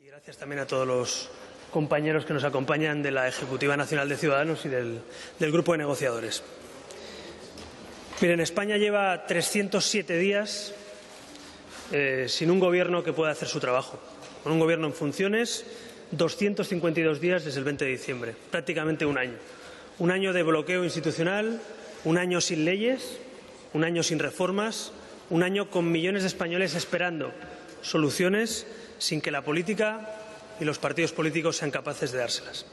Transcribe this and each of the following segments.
gracias también a todos los compañeros que nos acompañan de la Ejecutiva Nacional de Ciudadanos y del Grupo de Negociadores. Miren, España lleva 307 días sin un gobierno que pueda hacer su trabajo. Con un gobierno en funciones, 252 días desde el 20 de diciembre, prácticamente un año. Un año de bloqueo institucional, un año sin leyes, un año sin reformas, un año con millones de españoles esperando soluciones sin que la política y los partidos políticos sean capaces de dárselas.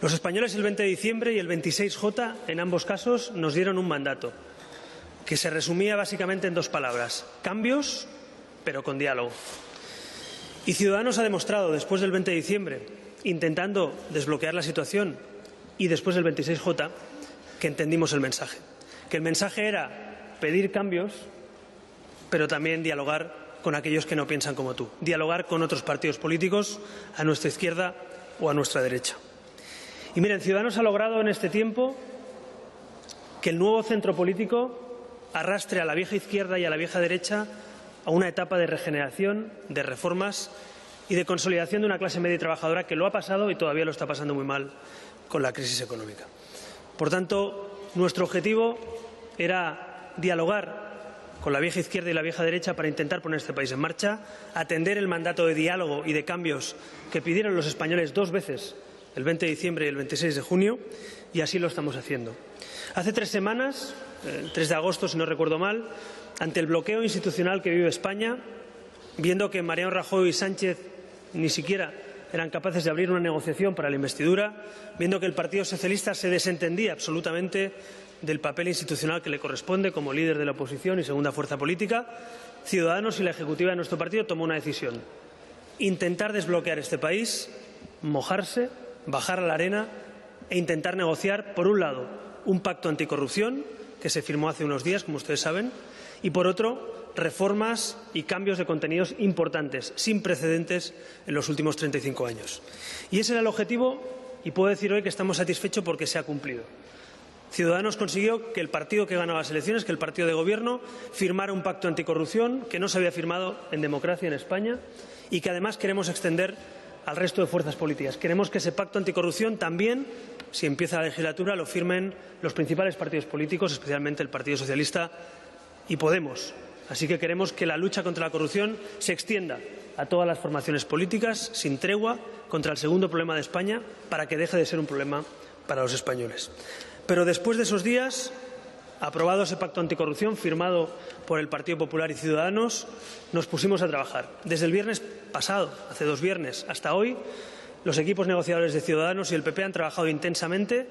Los españoles el 20 de diciembre y el 26J, en ambos casos, nos dieron un mandato que se resumía básicamente en dos palabras: cambios, pero con diálogo. Y Ciudadanos ha demostrado, después del 20 de diciembre, intentando desbloquear la situación, y después del 26J, que entendimos el mensaje. Que el mensaje era pedir cambios, pero también dialogar con aquellos que no piensan como tú. Dialogar con otros partidos políticos a nuestra izquierda o a nuestra derecha. Y miren, Ciudadanos ha logrado en este tiempo que el nuevo centro político arrastre a la vieja izquierda y a la vieja derecha a una etapa de regeneración, de reformas y de consolidación de una clase media y trabajadora que lo ha pasado y todavía lo está pasando muy mal con la crisis económica. Por tanto, nuestro objetivo era dialogar con la vieja izquierda y la vieja derecha para intentar poner este país en marcha, atender el mandato de diálogo y de cambios que pidieron los españoles dos veces, el 20 de diciembre y el 26 de junio, y así lo estamos haciendo. Hace 3 semanas, el 3 de agosto, si no recuerdo mal, ante el bloqueo institucional que vive España, viendo que Mariano Rajoy y Sánchez ni siquiera eran capaces de abrir una negociación para la investidura, viendo que el Partido Socialista se desentendía absolutamente del papel institucional que le corresponde como líder de la oposición y segunda fuerza política, Ciudadanos y la Ejecutiva de nuestro partido tomó una decisión: intentar desbloquear este país, mojarse, bajar a la arena e intentar negociar, por un lado, un pacto anticorrupción que se firmó hace unos días, como ustedes saben, y por otro, reformas y cambios de contenidos importantes, sin precedentes en los últimos 35 años. Y ese era el objetivo, y puedo decir hoy que estamos satisfechos porque se ha cumplido. Ciudadanos consiguió que el partido que ganó las elecciones, que el partido de gobierno, firmara un pacto anticorrupción que no se había firmado en democracia en España y que además queremos extender al resto de fuerzas políticas. Queremos que ese pacto anticorrupción también, si empieza la legislatura, lo firmen los principales partidos políticos, especialmente el Partido Socialista y Podemos. Así que queremos que la lucha contra la corrupción se extienda a todas las formaciones políticas, sin tregua, contra el segundo problema de España, para que deje de ser un problema para los españoles. Pero después de esos días, aprobado ese pacto anticorrupción firmado por el Partido Popular y Ciudadanos, nos pusimos a trabajar. Desde el viernes pasado, hace 2 viernes, hasta hoy, los equipos negociadores de Ciudadanos y el PP han trabajado intensamente,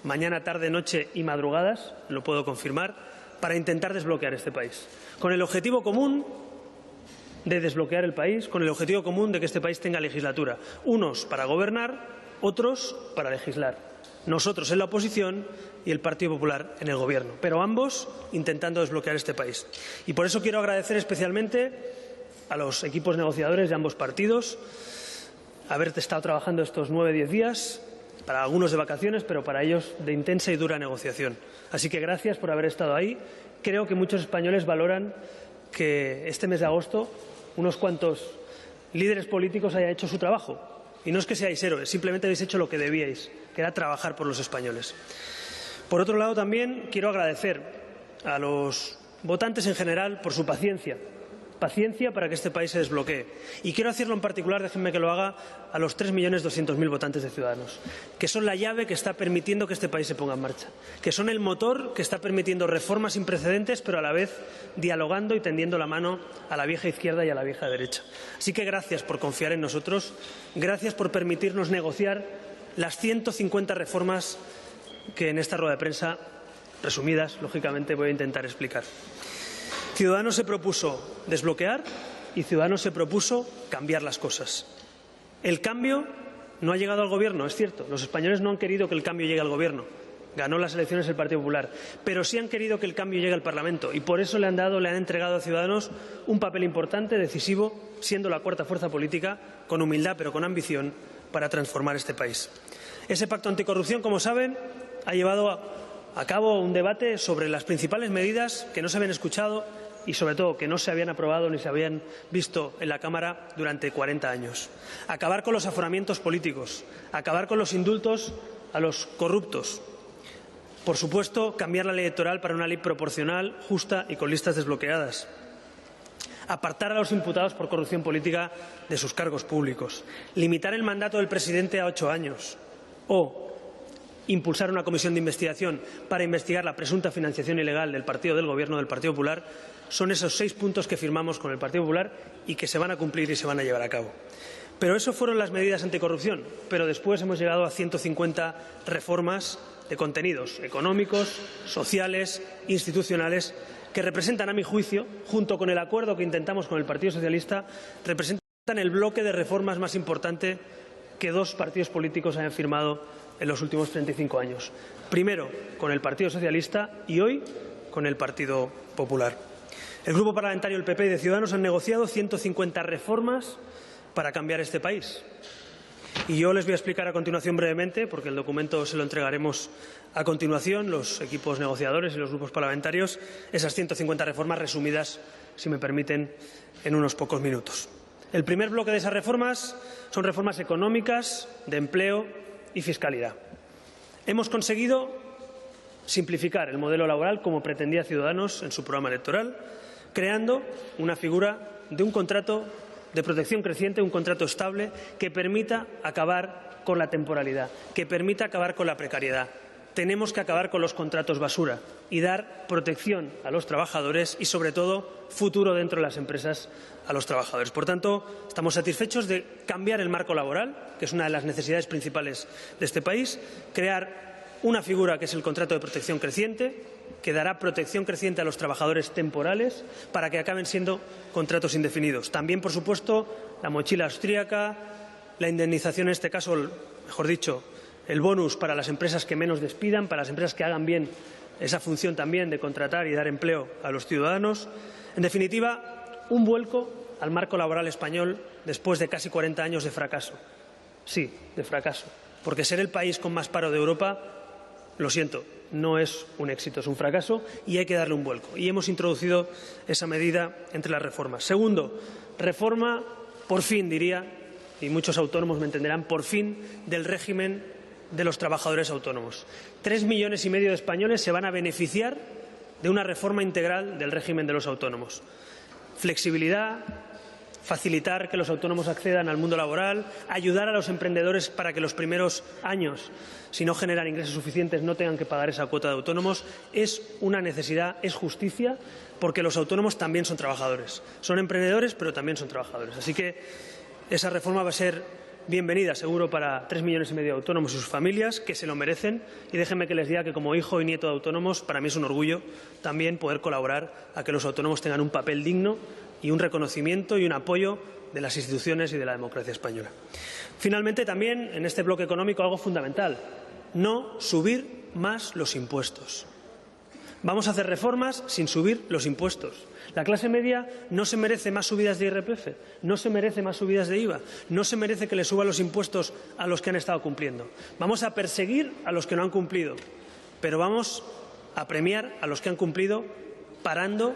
mañana, tarde, noche y madrugadas, lo puedo confirmar, para intentar desbloquear este país. Con el objetivo común de desbloquear el país, con el objetivo común de que este país tenga legislatura. Unos para gobernar, otros para legislar. Nosotros en la oposición y el Partido Popular en el Gobierno, pero ambos intentando desbloquear este país. Y por eso quiero agradecer especialmente a los equipos negociadores de ambos partidos haber estado trabajando estos 9-10 días, para algunos de vacaciones, pero para ellos de intensa y dura negociación. Así que gracias por haber estado ahí. Creo que muchos españoles valoran que este mes de agosto unos cuantos líderes políticos hayan hecho su trabajo. Y no es que seáis héroes, simplemente habéis hecho lo que debíais, que era trabajar por los españoles. Por otro lado, también quiero agradecer a los votantes en general por su paciencia. Paciencia para que este país se desbloquee. Y quiero hacerlo en particular, déjenme que lo haga, a los 3.200.000 votantes de Ciudadanos, que son la llave que está permitiendo que este país se ponga en marcha, que son el motor que está permitiendo reformas sin precedentes, pero a la vez dialogando y tendiendo la mano a la vieja izquierda y a la vieja derecha. Así que gracias por confiar en nosotros, gracias por permitirnos negociar las 150 reformas que en esta rueda de prensa, resumidas, lógicamente, voy a intentar explicar. Ciudadanos se propuso desbloquear y Ciudadanos se propuso cambiar las cosas. El cambio no ha llegado al Gobierno, es cierto. Los españoles no han querido que el cambio llegue al Gobierno. Ganó las elecciones el Partido Popular. Pero sí han querido que el cambio llegue al Parlamento y por eso le han entregado a Ciudadanos un papel importante, decisivo, siendo la cuarta fuerza política, con humildad pero con ambición, para transformar este país. Ese pacto anticorrupción, como saben, ha llevado a cabo un debate sobre las principales medidas que no se habían escuchado y, sobre todo, que no se habían aprobado ni se habían visto en la Cámara durante 40 años. Acabar con los aforamientos políticos, acabar con los indultos a los corruptos. Por supuesto, cambiar la ley electoral para una ley proporcional, justa y con listas desbloqueadas. Apartar a los imputados por corrupción política de sus cargos públicos. Limitar el mandato del presidente a 8 años. O impulsar una comisión de investigación para investigar la presunta financiación ilegal del partido del Gobierno, del Partido Popular. Son esos 6 puntos que firmamos con el Partido Popular y que se van a cumplir y se van a llevar a cabo. Pero eso fueron las medidas anticorrupción. Pero después hemos llegado a 150 reformas de contenidos económicos, sociales, institucionales, que representan, a mi juicio, junto con el acuerdo que intentamos con el Partido Socialista, representan el bloque de reformas más importante que 2 partidos políticos hayan firmado en los últimos 35 años. Primero con el Partido Socialista y hoy con el Partido Popular. El Grupo Parlamentario del PP y de Ciudadanos han negociado 150 reformas para cambiar este país. Y yo les voy a explicar a continuación brevemente, porque el documento se lo entregaremos a continuación, los equipos negociadores y los grupos parlamentarios, esas 150 reformas resumidas, si me permiten, en unos pocos minutos. El primer bloque de esas reformas son reformas económicas, de empleo y fiscalidad. Hemos conseguido simplificar el modelo laboral como pretendía Ciudadanos en su programa electoral, creando una figura de un contrato de protección creciente, un contrato estable que permita acabar con la temporalidad, que permita acabar con la precariedad. Tenemos que acabar con los contratos basura y dar protección a los trabajadores y, sobre todo, futuro dentro de las empresas a los trabajadores. Por tanto, estamos satisfechos de cambiar el marco laboral, que es una de las necesidades principales de este país, crear una figura que es el contrato de protección creciente, que dará protección creciente a los trabajadores temporales para que acaben siendo contratos indefinidos. También, por supuesto, la mochila austríaca, la indemnización en este caso, mejor dicho, el bonus para las empresas que menos despidan, para las empresas que hagan bien esa función también de contratar y dar empleo a los ciudadanos. En definitiva, un vuelco al marco laboral español después de casi 40 años de fracaso. Sí, de fracaso. Porque ser el país con más paro de Europa, lo siento, no es un éxito, es un fracaso y hay que darle un vuelco. Y hemos introducido esa medida entre las reformas. Segundo, reforma, por fin diría, y muchos autónomos me entenderán, por fin del régimen de los trabajadores autónomos. 3,5 millones de españoles se van a beneficiar de una reforma integral del régimen de los autónomos. Flexibilidad, facilitar que los autónomos accedan al mundo laboral, ayudar a los emprendedores para que los primeros años, si no generan ingresos suficientes, no tengan que pagar esa cuota de autónomos, es una necesidad, es justicia, porque los autónomos también son trabajadores. Son emprendedores, pero también son trabajadores. Así que esa reforma va a ser bienvenida, seguro, para 3,5 millones de autónomos y sus familias, que se lo merecen. Y déjenme que les diga que, como hijo y nieto de autónomos, para mí es un orgullo también poder colaborar a que los autónomos tengan un papel digno y un reconocimiento y un apoyo de las instituciones y de la democracia española. Finalmente, también en este bloque económico, algo fundamental: no subir más los impuestos. Vamos a hacer reformas sin subir los impuestos. La clase media no se merece más subidas de IRPF, no se merece más subidas de IVA, no se merece que le suban los impuestos a los que han estado cumpliendo. Vamos a perseguir a los que no han cumplido, pero vamos a premiar a los que han cumplido parando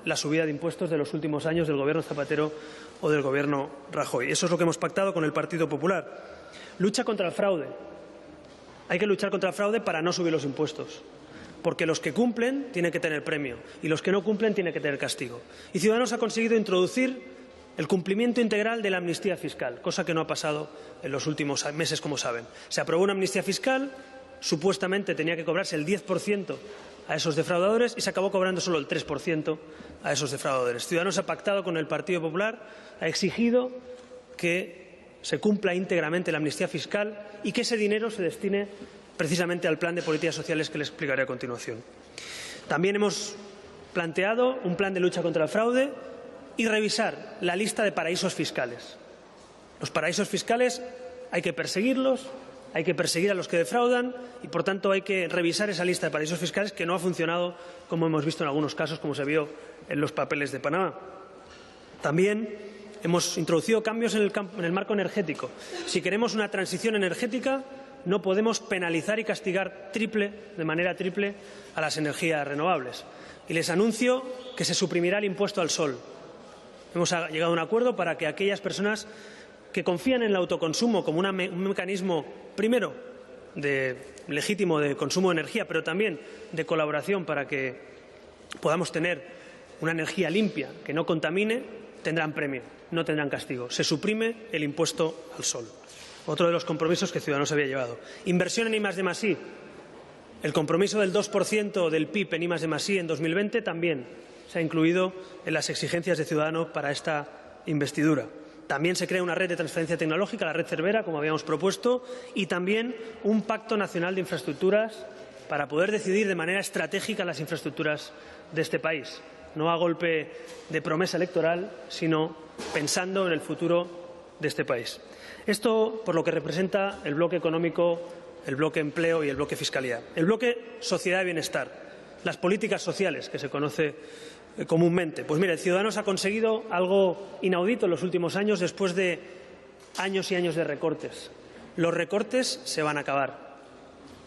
la subida de impuestos de los últimos años del Gobierno Zapatero o del Gobierno Rajoy. Eso es lo que hemos pactado con el Partido Popular. Lucha contra el fraude. Hay que luchar contra el fraude para no subir los impuestos, porque los que cumplen tienen que tener premio y los que no cumplen tienen que tener castigo. Y Ciudadanos ha conseguido introducir el cumplimiento integral de la amnistía fiscal, cosa que no ha pasado en los últimos meses, como saben. Se aprobó una amnistía fiscal, supuestamente tenía que cobrarse el 10% a esos defraudadores y se acabó cobrando solo el 3% a esos defraudadores. Ciudadanos ha pactado con el Partido Popular, ha exigido que se cumpla íntegramente la amnistía fiscal y que ese dinero se destine precisamente al plan de políticas sociales que les explicaré a continuación. También hemos planteado un plan de lucha contra el fraude y revisar la lista de paraísos fiscales. Los paraísos fiscales hay que perseguirlos, hay que perseguir a los que defraudan y, por tanto, hay que revisar esa lista de paraísos fiscales que no ha funcionado, como hemos visto en algunos casos, como se vio en los papeles de Panamá. También hemos introducido cambios en el marco energético. Si queremos una transición energética, no podemos penalizar y castigar de manera triple a las energías renovables. Y les anuncio que se suprimirá el impuesto al sol. Hemos llegado a un acuerdo para que aquellas personas que confían en el autoconsumo como un mecanismo, primero, legítimo de consumo de energía, pero también de colaboración para que podamos tener una energía limpia, que no contamine, tendrán premio, no tendrán castigo. Se suprime el impuesto al sol. Otro de los compromisos que Ciudadanos había llevado. Inversión en I+D+I. El compromiso del 2% del PIB en I+D+I en 2020 también se ha incluido en las exigencias de Ciudadanos para esta investidura. También se crea una red de transferencia tecnológica, la red Cervera, como habíamos propuesto, y también un pacto nacional de infraestructuras para poder decidir de manera estratégica las infraestructuras de este país. No a golpe de promesa electoral, sino pensando en el futuro de este país. Esto por lo que representa el bloque económico, el bloque empleo y el bloque fiscalidad. El bloque sociedad y bienestar, las políticas sociales que se conoce comúnmente. Pues mire, Ciudadanos ha conseguido algo inaudito en los últimos años después de años y años de recortes. Los recortes se van a acabar.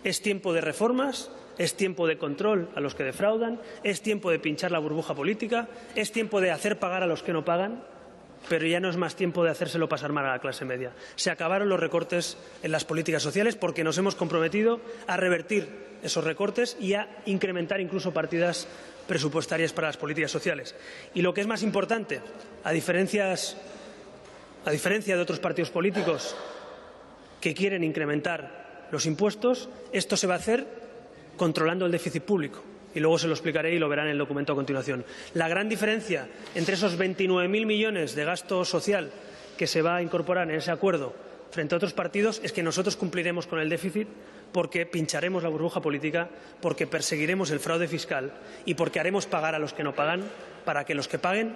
Es tiempo de reformas, es tiempo de control a los que defraudan, es tiempo de pinchar la burbuja política, es tiempo de hacer pagar a los que no pagan, pero ya no es más tiempo de hacérselo pasar mal a la clase media. Se acabaron los recortes en las políticas sociales porque nos hemos comprometido a revertir esos recortes y a incrementar incluso partidas presupuestarias para las políticas sociales. Y lo que es más importante, a diferencia de otros partidos políticos que quieren incrementar los impuestos, esto se va a hacer controlando el déficit público. Y luego se lo explicaré y lo verán en el documento a continuación. La gran diferencia entre esos 29.000 millones de gasto social que se va a incorporar en ese acuerdo frente a otros partidos es que nosotros cumpliremos con el déficit porque pincharemos la burbuja política, porque perseguiremos el fraude fiscal y porque haremos pagar a los que no pagan para que los que paguen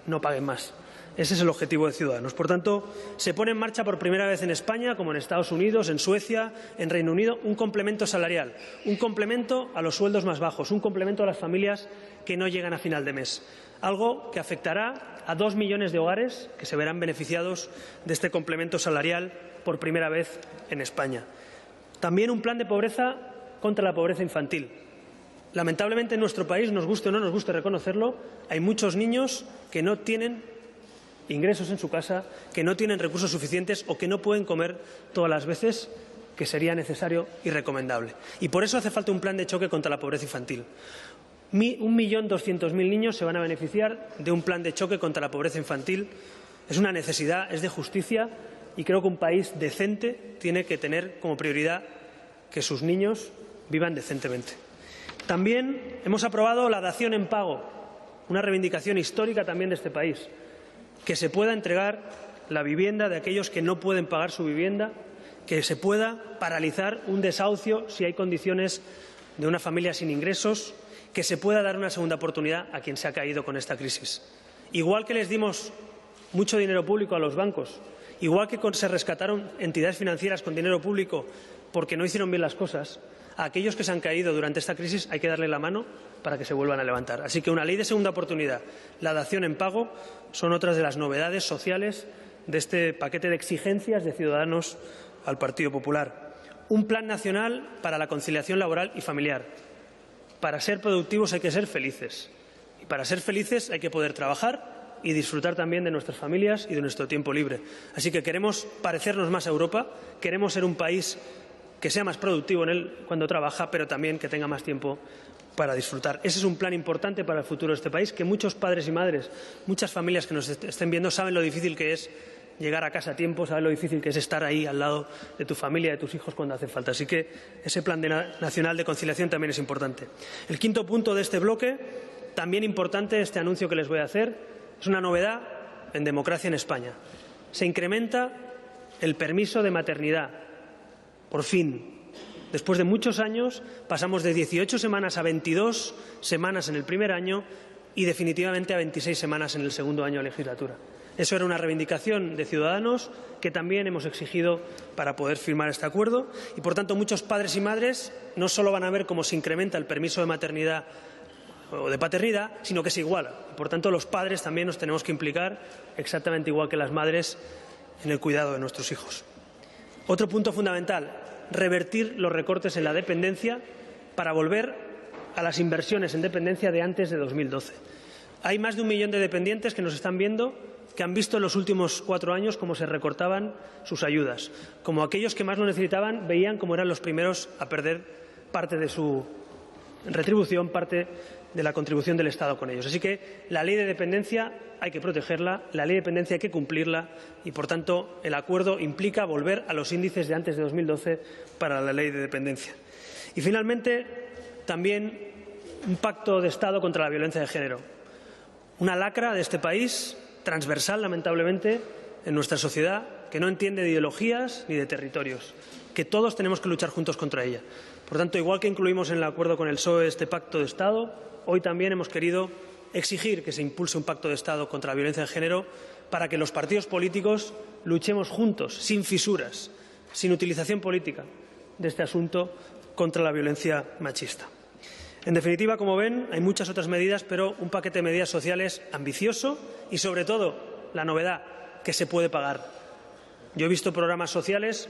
no paguen más. Ese es el objetivo de Ciudadanos. Por tanto, se pone en marcha por primera vez en España, como en Estados Unidos, en Suecia, en Reino Unido, un complemento salarial, un complemento a los sueldos más bajos, un complemento a las familias que no llegan a final de mes. Algo que afectará a 2 millones de hogares que se verán beneficiados de este complemento salarial por primera vez en España. También un plan de pobreza contra la pobreza infantil. Lamentablemente en nuestro país, nos guste o no nos guste reconocerlo, hay muchos niños que no tienen ingresos en su casa, que no tienen recursos suficientes o que no pueden comer todas las veces que sería necesario y recomendable. Y por eso hace falta un plan de choque contra la pobreza infantil. 1.200.000 niños se van a beneficiar de un plan de choque contra la pobreza infantil. Es una necesidad, es de justicia y creo que un país decente tiene que tener como prioridad que sus niños vivan decentemente. También hemos aprobado la dación en pago, una reivindicación histórica también de este país. Que se pueda entregar la vivienda de aquellos que no pueden pagar su vivienda, que se pueda paralizar un desahucio si hay condiciones de una familia sin ingresos, que se pueda dar una segunda oportunidad a quien se ha caído con esta crisis. Igual que les dimos mucho dinero público a los bancos, igual que se rescataron entidades financieras con dinero público porque no hicieron bien las cosas, a aquellos que se han caído durante esta crisis hay que darle la mano para que se vuelvan a levantar. Así que una ley de segunda oportunidad, la dación en pago, son otras de las novedades sociales de este paquete de exigencias de Ciudadanos al Partido Popular. Un plan nacional para la conciliación laboral y familiar. Para ser productivos hay que ser felices. Y para ser felices hay que poder trabajar y disfrutar también de nuestras familias y de nuestro tiempo libre. Así que queremos parecernos más a Europa, queremos ser un país que sea más productivo en él cuando trabaja, pero también que tenga más tiempo para disfrutar. Ese es un plan importante para el futuro de este país, que muchos padres y madres, muchas familias que nos estén viendo saben lo difícil que es llegar a casa a tiempo, saben lo difícil que es estar ahí al lado de tu familia, de tus hijos cuando hace falta. Así que ese plan nacional de conciliación también es importante. El quinto punto de este bloque, también importante, este anuncio que les voy a hacer, es una novedad en democracia en España. Se incrementa el permiso de maternidad. Por fin, después de muchos años, pasamos de 18 semanas a 22 semanas en el primer año y definitivamente a 26 semanas en el segundo año de legislatura. Eso era una reivindicación de Ciudadanos que también hemos exigido para poder firmar este acuerdo y, por tanto, muchos padres y madres no solo van a ver cómo se incrementa el permiso de maternidad o de paternidad, sino que se iguala. Por tanto, los padres también nos tenemos que implicar exactamente igual que las madres en el cuidado de nuestros hijos. Otro punto fundamental, revertir los recortes en la dependencia para volver a las inversiones en dependencia de antes de 2012. Hay más de 1 millón de dependientes que nos están viendo, que han visto en los últimos 4 años cómo se recortaban sus ayudas, como aquellos que más lo necesitaban veían cómo eran los primeros a perder parte de su retribución, parte de la contribución del Estado con ellos. Así que la ley de dependencia hay que protegerla, la ley de dependencia hay que cumplirla y, por tanto, el acuerdo implica volver a los índices de antes de 2012 para la ley de dependencia. Y, finalmente, también un pacto de Estado contra la violencia de género. Una lacra de este país, transversal, lamentablemente, en nuestra sociedad, que no entiende de ideologías ni de territorios, que todos tenemos que luchar juntos contra ella. Por tanto, igual que incluimos en el acuerdo con el PSOE este pacto de Estado, hoy también hemos querido exigir que se impulse un pacto de Estado contra la violencia de género para que los partidos políticos luchemos juntos, sin fisuras, sin utilización política de este asunto contra la violencia machista. En definitiva, como ven, hay muchas otras medidas, pero un paquete de medidas sociales ambicioso y, sobre todo, la novedad, que se puede pagar. Yo he visto programas sociales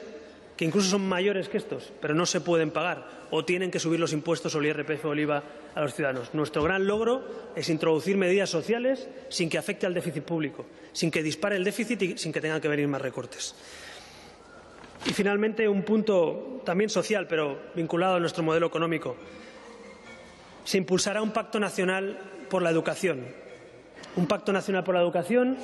que incluso son mayores que estos, pero no se pueden pagar o tienen que subir los impuestos o el IRPF o el IVA a los ciudadanos. Nuestro gran logro es introducir medidas sociales sin que afecte al déficit público, sin que dispare el déficit y sin que tengan que venir más recortes. Y, finalmente, un punto también social, pero vinculado a nuestro modelo económico. Se impulsará un pacto nacional por la educación. Un pacto nacional por la educación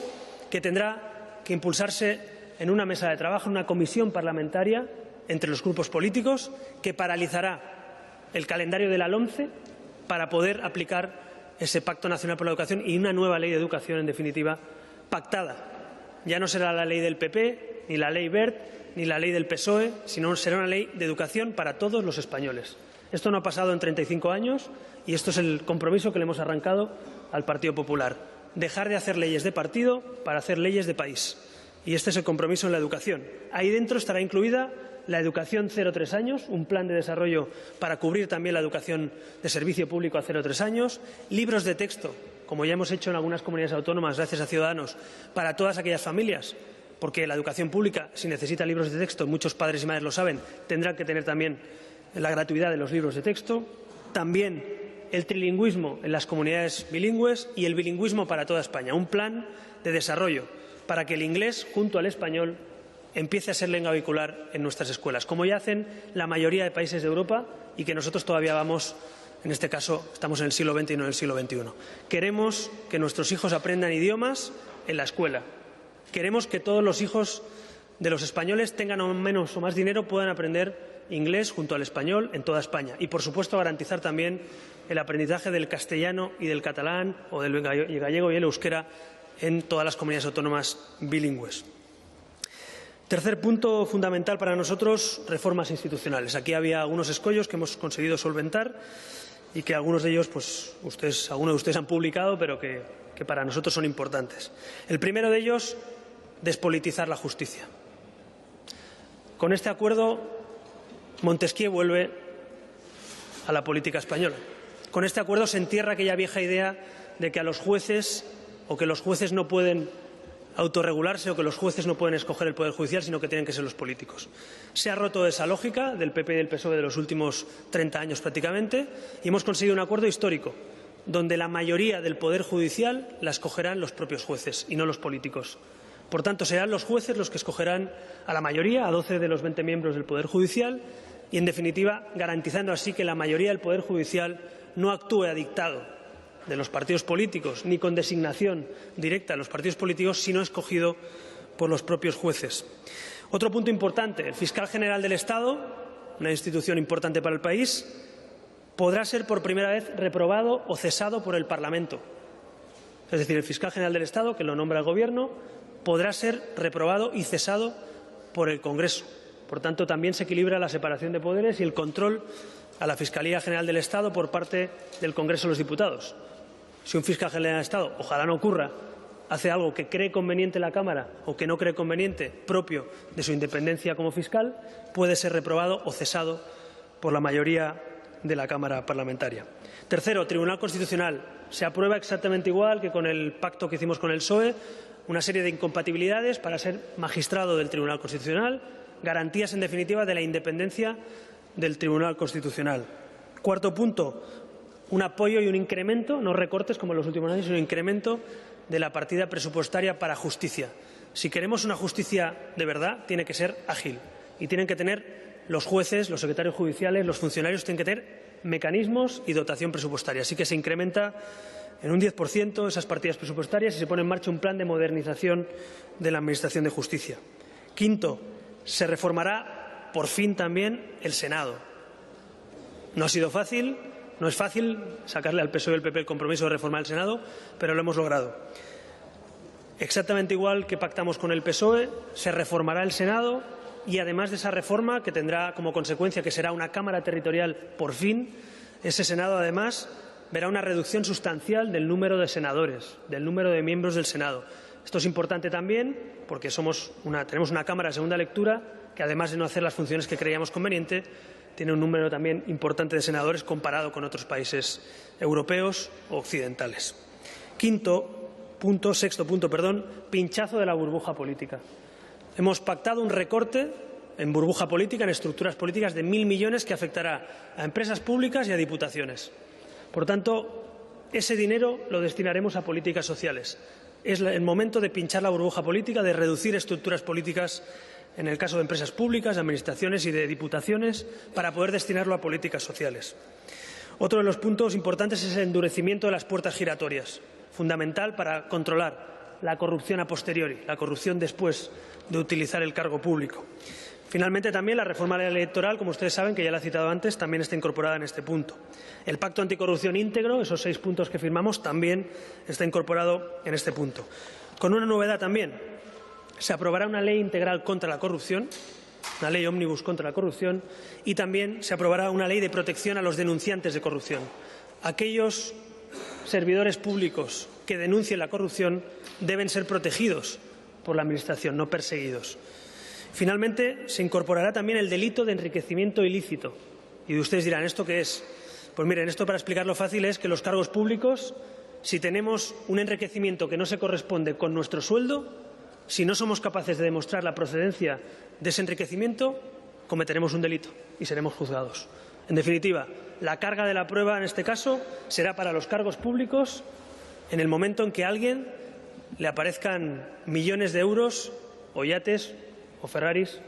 que tendrá que impulsarse en una mesa de trabajo, en una comisión parlamentaria entre los grupos políticos, que paralizará el calendario de la LOMCE para poder aplicar ese pacto nacional por la educación y una nueva ley de educación, en definitiva, pactada. Ya no será la ley del PP, ni la ley Wert, ni la ley del PSOE, sino será una ley de educación para todos los españoles. Esto no ha pasado en 35 años y esto es el compromiso que le hemos arrancado al Partido Popular. Dejar de hacer leyes de partido para hacer leyes de país. Y este es el compromiso en la educación. Ahí dentro estará incluida la educación 0-3 años, un plan de desarrollo para cubrir también la educación de servicio público a 0-3 años, libros de texto, como ya hemos hecho en algunas comunidades autónomas, gracias a Ciudadanos, para todas aquellas familias, porque la educación pública, si necesita libros de texto, muchos padres y madres lo saben, tendrán que tener también la gratuidad de los libros de texto, también el trilingüismo en las comunidades bilingües y el bilingüismo para toda España, un plan de desarrollo para que el inglés, junto al español, empiece a ser lengua vehicular en nuestras escuelas, como ya hacen la mayoría de países de Europa y que nosotros todavía vamos, en este caso, estamos en el siglo XX y no en el siglo XXI. Queremos que nuestros hijos aprendan idiomas en la escuela. Queremos que todos los hijos de los españoles, tengan o menos o más dinero, puedan aprender inglés junto al español en toda España. Y, por supuesto, garantizar también el aprendizaje del castellano y del catalán o del gallego y el euskera en todas las comunidades autónomas bilingües. Tercer punto fundamental para nosotros, reformas institucionales. Aquí había algunos escollos que hemos conseguido solventar y que algunos de ellos, algunos de ustedes han publicado, pero que para nosotros son importantes. El primero de ellos, despolitizar la justicia. Con este acuerdo, Montesquieu vuelve a la política española. Con este acuerdo se entierra aquella vieja idea de que a los jueces o que los jueces no pueden autorregularse o que los jueces no pueden escoger el Poder Judicial, sino que tienen que ser los políticos. Se ha roto esa lógica del PP y del PSOE de los últimos 30 años prácticamente y hemos conseguido un acuerdo histórico donde la mayoría del Poder Judicial la escogerán los propios jueces y no los políticos. Por tanto, serán los jueces los que escogerán a la mayoría, a 12 de los 20 miembros del Poder Judicial y, en definitiva, garantizando así que la mayoría del Poder Judicial no actúe a dictado de los partidos políticos ni con designación directa de los partidos políticos, sino escogido por los propios jueces. Otro punto importante, el fiscal general del Estado, una institución importante para el país, podrá ser por primera vez reprobado o cesado por el Parlamento. Es decir, el fiscal general del Estado, que lo nombra el Gobierno, podrá ser reprobado y cesado por el Congreso. Por tanto, también se equilibra la separación de poderes y el control a la Fiscalía General del Estado por parte del Congreso de los Diputados. Si un fiscal general del Estado, ojalá no ocurra, hace algo que cree conveniente la Cámara o que no cree conveniente propio de su independencia como fiscal, puede ser reprobado o cesado por la mayoría de la Cámara parlamentaria. Tercero, Tribunal Constitucional. Se aprueba exactamente igual que con el pacto que hicimos con el PSOE, una serie de incompatibilidades para ser magistrado del Tribunal Constitucional, garantías, en definitiva, de la independencia del Tribunal Constitucional. Cuarto punto, un apoyo y un incremento, no recortes como en los últimos años, sino un incremento de la partida presupuestaria para justicia. Si queremos una justicia de verdad, tiene que ser ágil y tienen que tener los jueces, los secretarios judiciales, los funcionarios, tienen que tener mecanismos y dotación presupuestaria. Así que se incrementa en un 10% esas partidas presupuestarias y se pone en marcha un plan de modernización de la Administración de Justicia. Quinto, se reformará por fin también el Senado. No ha sido fácil, no es fácil sacarle al PSOE y al PP el compromiso de reformar el Senado, pero lo hemos logrado. Exactamente igual que pactamos con el PSOE, se reformará el Senado y, además de esa reforma, que tendrá como consecuencia que será una Cámara territorial por fin, ese Senado, además, verá una reducción sustancial del número de senadores, del número de miembros del Senado. Esto es importante también porque tenemos una Cámara de segunda lectura que, además de no hacer las funciones que creíamos conveniente, tiene un número también importante de senadores comparado con otros países europeos o occidentales. Sexto punto, pinchazo de la burbuja política. Hemos pactado un recorte en burbuja política, en estructuras políticas, de 1.000 millones que afectará a empresas públicas y a diputaciones. Por tanto, ese dinero lo destinaremos a políticas sociales. Es el momento de pinchar la burbuja política, de reducir estructuras políticas en el caso de empresas públicas, de administraciones y de diputaciones, para poder destinarlo a políticas sociales. Otro de los puntos importantes es el endurecimiento de las puertas giratorias, fundamental para controlar la corrupción a posteriori, la corrupción después de utilizar el cargo público. Finalmente, también la reforma de la ley electoral, como ustedes saben, que ya la he citado antes, también está incorporada en este punto. El pacto anticorrupción íntegro, esos 6 puntos que firmamos, también está incorporado en este punto. Con una novedad también, se aprobará una ley integral contra la corrupción, una ley ómnibus contra la corrupción, y también se aprobará una ley de protección a los denunciantes de corrupción. Aquellos servidores públicos que denuncien la corrupción deben ser protegidos por la Administración, no perseguidos. Finalmente, se incorporará también el delito de enriquecimiento ilícito. Y ustedes dirán, ¿esto qué es? Pues miren, esto, para explicarlo fácil, es que los cargos públicos, si tenemos un enriquecimiento que no se corresponde con nuestro sueldo, si no somos capaces de demostrar la procedencia de ese enriquecimiento, cometeremos un delito y seremos juzgados. En definitiva, la carga de la prueba en este caso será para los cargos públicos en el momento en que a alguien le aparezcan millones de euros o yates o Ferraris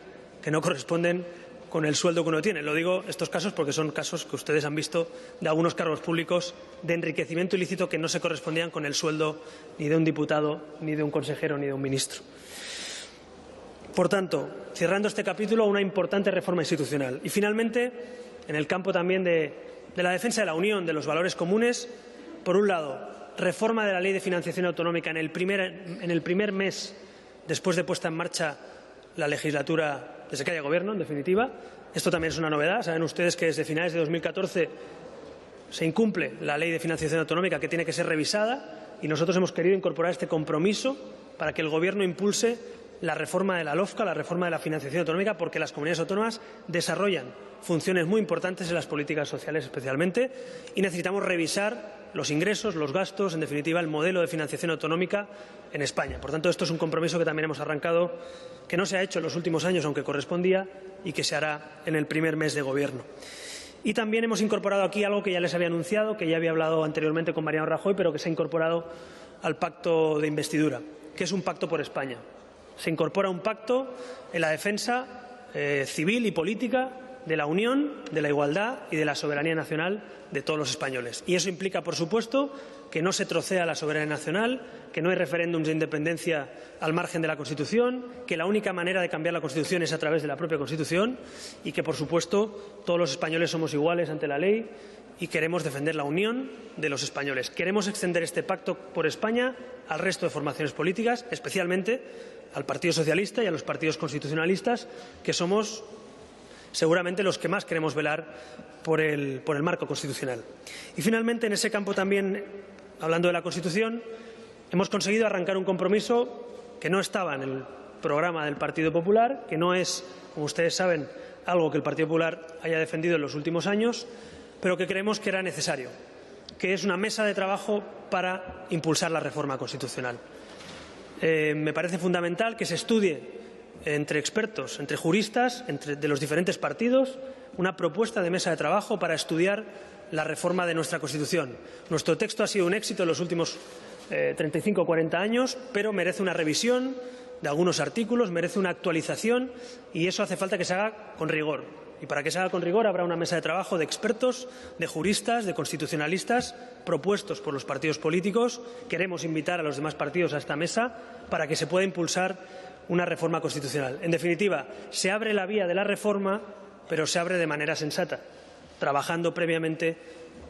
que no corresponden con el sueldo que uno tiene. Lo digo estos casos porque son casos que ustedes han visto de algunos cargos públicos de enriquecimiento ilícito que no se correspondían con el sueldo ni de un diputado, ni de un consejero, ni de un ministro. Por tanto, cerrando este capítulo, una importante reforma institucional. Y, finalmente, en el campo también de la defensa de la Unión, de los valores comunes, por un lado, reforma de la Ley de Financiación Autonómica en el primer mes después de puesta en marcha la legislatura, desde que haya gobierno, en definitiva. Esto también es una novedad. Saben ustedes que desde finales de 2014 se incumple la Ley de Financiación Autonómica, que tiene que ser revisada, y nosotros hemos querido incorporar este compromiso para que el Gobierno impulse la reforma de la LOFCA, la reforma de la financiación autonómica, porque las comunidades autónomas desarrollan funciones muy importantes en las políticas sociales especialmente, y necesitamos revisar los ingresos, los gastos, en definitiva, el modelo de financiación autonómica en España. Por tanto, esto es un compromiso que también hemos arrancado, que no se ha hecho en los últimos años, aunque correspondía, y que se hará en el primer mes de Gobierno. Y también hemos incorporado aquí algo que ya les había anunciado, que ya había hablado anteriormente con Mariano Rajoy, pero que se ha incorporado al pacto de investidura, que es un pacto por España. Se incorpora un pacto en la defensa civil y política de la Unión, de la igualdad y de la soberanía nacional de todos los españoles. Y eso implica, por supuesto, que no se trocea la soberanía nacional, que no hay referéndums de independencia al margen de la Constitución, que la única manera de cambiar la Constitución es a través de la propia Constitución y que, por supuesto, todos los españoles somos iguales ante la ley y queremos defender la unión de los españoles. Queremos extender este pacto por España al resto de formaciones políticas, especialmente al Partido Socialista y a los partidos constitucionalistas, que somos seguramente los que más queremos velar por el marco constitucional. Y, finalmente, en ese campo también, hablando de la Constitución, hemos conseguido arrancar un compromiso que no estaba en el programa del Partido Popular, que no es, como ustedes saben, algo que el Partido Popular haya defendido en los últimos años, pero que creemos que era necesario, que es una mesa de trabajo para impulsar la reforma constitucional. Me parece fundamental que se estudie entre expertos, entre juristas, de los diferentes partidos, una propuesta de mesa de trabajo para estudiar la reforma de nuestra Constitución. Nuestro texto ha sido un éxito en los últimos 35 o 40 años, pero merece una revisión de algunos artículos, merece una actualización y eso hace falta que se haga con rigor. Y para que se haga con rigor habrá una mesa de trabajo de expertos, de juristas, de constitucionalistas, propuestos por los partidos políticos. Queremos invitar a los demás partidos a esta mesa para que se pueda impulsar una reforma constitucional. En definitiva, se abre la vía de la reforma, pero se abre de manera sensata, trabajando previamente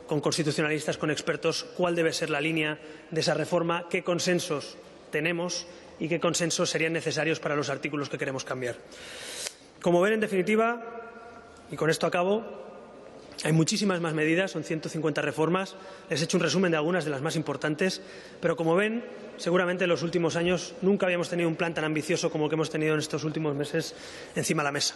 con constitucionalistas, con expertos, cuál debe ser la línea de esa reforma, qué consensos tenemos y qué consensos serían necesarios para los artículos que queremos cambiar. Como ven, en definitiva, y con esto acabo, hay muchísimas más medidas, son 150 reformas. Les he hecho un resumen de algunas de las más importantes, pero como ven, seguramente en los últimos años nunca habíamos tenido un plan tan ambicioso como el que hemos tenido en estos últimos meses encima de la mesa.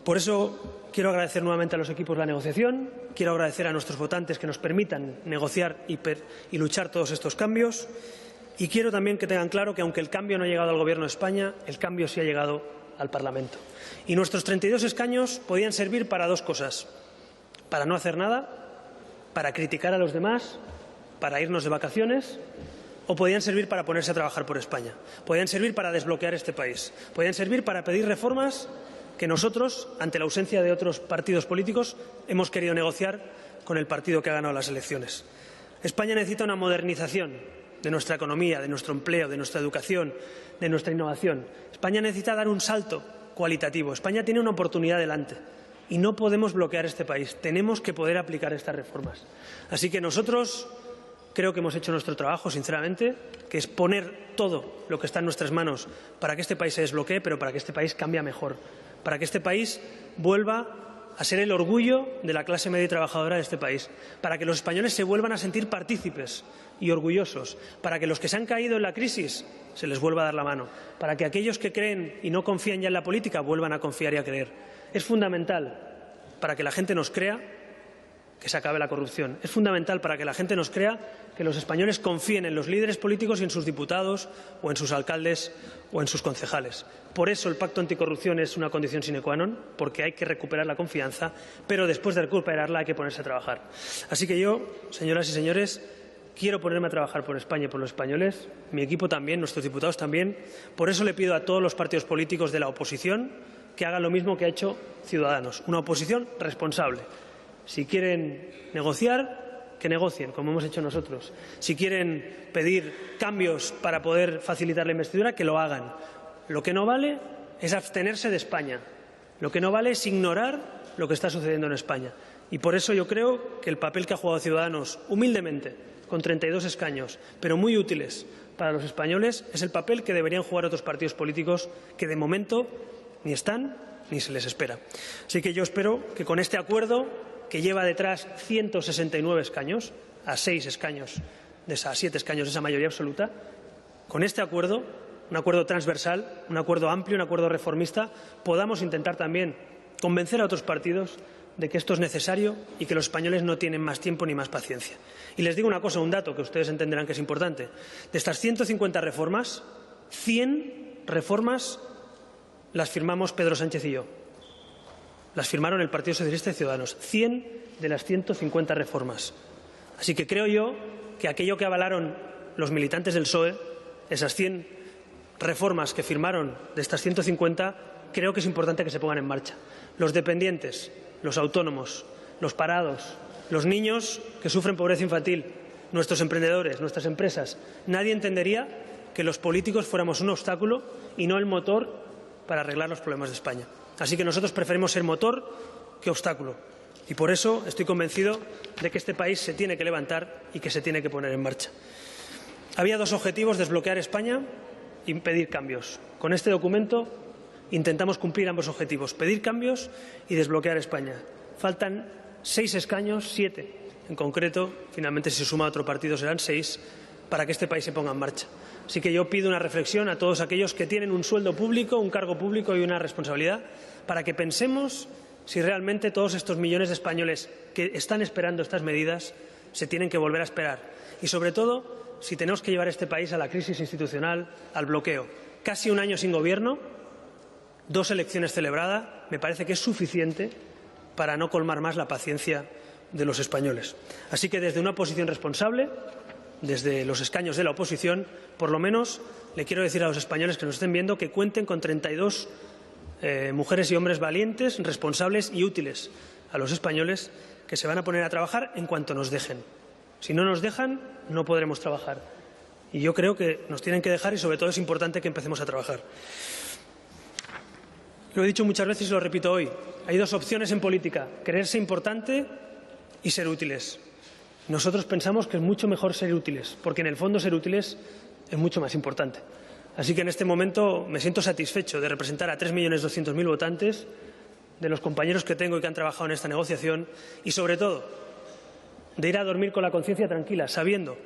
Por eso quiero agradecer nuevamente a los equipos la negociación, quiero agradecer a nuestros votantes que nos permitan negociar y luchar todos estos cambios, y quiero también que tengan claro que aunque el cambio no ha llegado al Gobierno de España, el cambio sí ha llegado al Parlamento. Y nuestros 32 escaños podían servir para dos cosas: para no hacer nada, para criticar a los demás, para irnos de vacaciones, o podían servir para ponerse a trabajar por España. Podían servir para desbloquear este país. Podían servir para pedir reformas que nosotros, ante la ausencia de otros partidos políticos, hemos querido negociar con el partido que ha ganado las elecciones. España necesita una modernización de nuestra economía, de nuestro empleo, de nuestra educación, de nuestra innovación. España necesita dar un salto cualitativo. España tiene una oportunidad delante y no podemos bloquear este país. Tenemos que poder aplicar estas reformas. Así que nosotros creo que hemos hecho nuestro trabajo, sinceramente, que es poner todo lo que está en nuestras manos para que este país se desbloquee, pero para que este país cambie mejor, para que este país vuelva a ser el orgullo de la clase media y trabajadora de este país, para que los españoles se vuelvan a sentir partícipes y orgullosos, para que los que se han caído en la crisis se les vuelva a dar la mano, para que aquellos que creen y no confían ya en la política vuelvan a confiar y a creer. Es fundamental para que la gente nos crea que se acabe la corrupción. Es fundamental para que la gente nos crea que los españoles confíen en los líderes políticos y en sus diputados o en sus alcaldes o en sus concejales. Por eso el pacto anticorrupción es una condición sine qua non, porque hay que recuperar la confianza, pero después de recuperarla hay que ponerse a trabajar. Así que yo, señoras y señores, quiero ponerme a trabajar por España y por los españoles, mi equipo también, nuestros diputados también. Por eso le pido a todos los partidos políticos de la oposición que hagan lo mismo que ha hecho Ciudadanos, una oposición responsable. Si quieren negociar, que negocien, como hemos hecho nosotros. Si quieren pedir cambios para poder facilitar la investidura, que lo hagan. Lo que no vale es abstenerse de España. Lo que no vale es ignorar lo que está sucediendo en España. Y por eso yo creo que el papel que ha jugado Ciudadanos, humildemente, con 32 escaños, pero muy útiles para los españoles, es el papel que deberían jugar otros partidos políticos que, de momento, ni están ni se les espera. Así que yo espero que con este acuerdo, que lleva detrás 169 escaños, a 6 escaños, a 7 escaños de esa mayoría absoluta, con este acuerdo, un acuerdo transversal, un acuerdo amplio, un acuerdo reformista, podamos intentar también convencer a otros partidos de que esto es necesario y que los españoles no tienen más tiempo ni más paciencia. Y les digo una cosa, un dato que ustedes entenderán que es importante. De estas 150 reformas, 100 reformas las firmamos Pedro Sánchez y yo. Las firmaron el Partido Socialista y Ciudadanos. 100 de las 150 reformas. Así que creo yo que aquello que avalaron los militantes del PSOE, esas 100 reformas que firmaron de estas 150, creo que es importante que se pongan en marcha. Los dependientes, los autónomos, los parados, los niños que sufren pobreza infantil, nuestros emprendedores, nuestras empresas. Nadie entendería que los políticos fuéramos un obstáculo y no el motor para arreglar los problemas de España. Así que nosotros preferimos ser motor que obstáculo. Y por eso estoy convencido de que este país se tiene que levantar y que se tiene que poner en marcha. Había dos objetivos: desbloquear España y pedir cambios. Con este documento intentamos cumplir ambos objetivos: pedir cambios y desbloquear España. Faltan 6 escaños, 7 en concreto, finalmente si se suma otro partido serán 6, para que este país se ponga en marcha. Así que yo pido una reflexión a todos aquellos que tienen un sueldo público, un cargo público y una responsabilidad, para que pensemos si realmente todos estos millones de españoles que están esperando estas medidas se tienen que volver a esperar. Y sobre todo, si tenemos que llevar este país a la crisis institucional, al bloqueo. Casi un año sin gobierno, 2 elecciones celebradas, me parece que es suficiente para no colmar más la paciencia de los españoles. Así que desde una posición responsable, desde los escaños de la oposición, por lo menos le quiero decir a los españoles que nos estén viendo que cuenten con 32 mujeres y hombres valientes, responsables y útiles a los españoles, que se van a poner a trabajar en cuanto nos dejen. Si no nos dejan, no podremos trabajar. Y yo creo que nos tienen que dejar y, sobre todo, es importante que empecemos a trabajar. Lo he dicho muchas veces y lo repito hoy. Hay 2 opciones en política: creerse importante y ser útiles. Nosotros pensamos que es mucho mejor ser útiles, porque en el fondo ser útiles es mucho más importante. Así que en este momento me siento satisfecho de representar a 3.200.000 votantes, de los compañeros que tengo y que han trabajado en esta negociación, y sobre todo de ir a dormir con la conciencia tranquila, sabiendo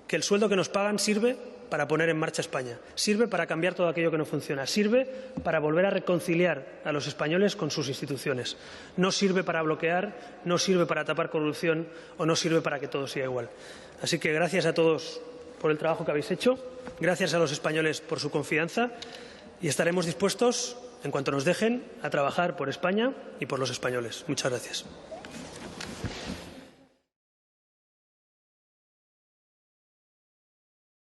que el sueldo que nos pagan sirve para poner en marcha España, sirve para cambiar todo aquello que no funciona, sirve para volver a reconciliar a los españoles con sus instituciones. No sirve para bloquear, no sirve para tapar corrupción o no sirve para que todo siga igual. Así que gracias a todos por el trabajo que habéis hecho, gracias a los españoles por su confianza y estaremos dispuestos, en cuanto nos dejen, a trabajar por España y por los españoles. Muchas gracias.